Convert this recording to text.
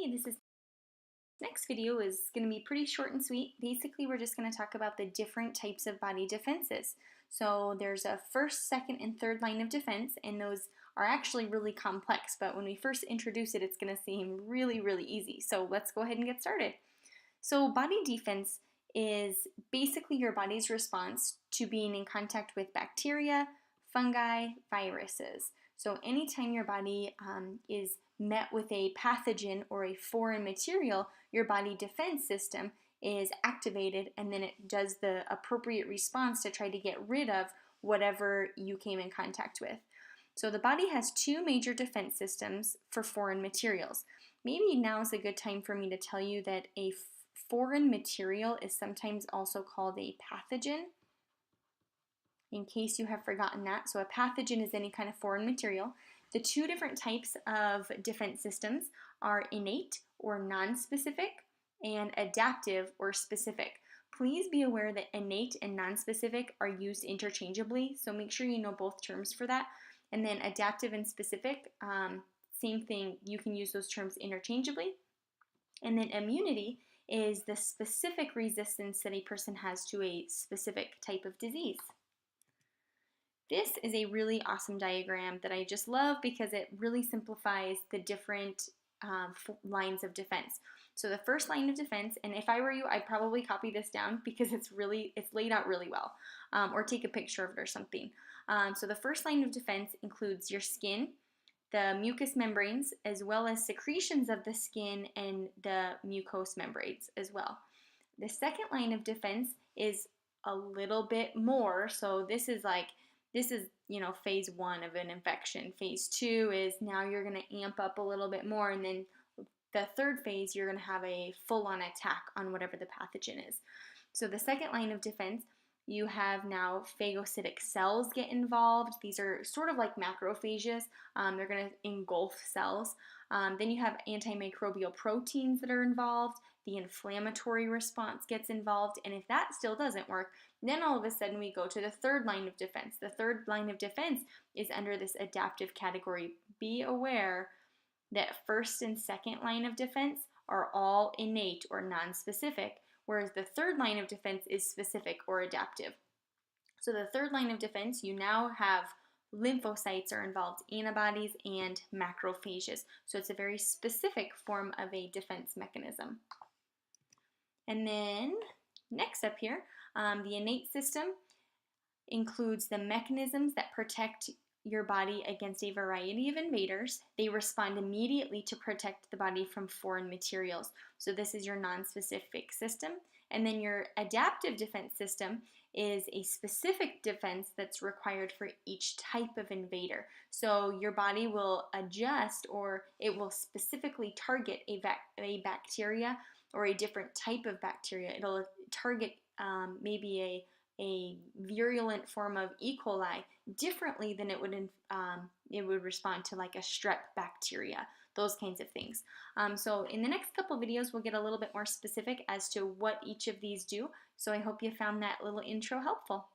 Hey, this next video is going to be pretty short and sweet. Basically, we're just going to talk about the different types of body defenses. So there's a first, second, and third line of defense, and those are actually really complex, but when we first introduce it, it's going to seem really easy. So let's go ahead and get started. So body defense is basically your body's response to being in contact with bacteria, fungi, viruses. So anytime your body is met with a pathogen or a foreign material, your body defense system is activated, and then it does the appropriate response to try to get rid of whatever you came in contact with. So the body has two major defense systems for foreign materials. Maybe now is a good time for me to tell you that a foreign material is sometimes also called a pathogen, in case you have forgotten that. So a pathogen is any kind of foreign material. The two different types of defense systems are innate or non-specific and adaptive or specific. Please be aware that innate and non-specific are used interchangeably, so make sure you know both terms for that. And then adaptive and specific, same thing, you can use those terms interchangeably. And then immunity is the specific resistance that a person has to a specific type of disease. This is a really awesome diagram that I just love because it really simplifies the different lines of defense. So the first line of defense, and if I were you, I'd probably copy this down because it's laid out really well, or take a picture of it or something. So the first line of defense includes your skin, the mucous membranes, as well as secretions of the skin and the mucous membranes as well. The second line of defense is a little bit more, so this is phase 1 of an infection. Phase 2 is now you're going to amp up a little bit more, and then the third phase, you're going to have a full-on attack on whatever the pathogen is. So the second line of defense, you have now phagocytic cells get involved. These are sort of like macrophages. They're going to engulf cells. Then you have antimicrobial proteins that are involved. The inflammatory response gets involved. And if that still doesn't work, then all of a sudden we go to the third line of defense. The third line of defense is under this adaptive category. Be aware that first and second line of defense are all innate or non-specific, whereas the third line of defense is specific or adaptive. So the third line of defense, you now have lymphocytes are involved, antibodies, and macrophages. So it's a very specific form of a defense mechanism. And then next up here, the innate system includes the mechanisms that protect your body against a variety of invaders. They respond immediately to protect the body from foreign materials. So this is your non-specific system. And then your adaptive defense system is a specific defense that's required for each type of invader. So your body will adjust, or it will specifically target a bacteria or a different type of bacteria. It'll target maybe a virulent form of E. coli differently than it would respond to like a strep bacteria, those kinds of things. So in the next couple videos, we'll get a little bit more specific as to what each of these do. So I hope you found that little intro helpful.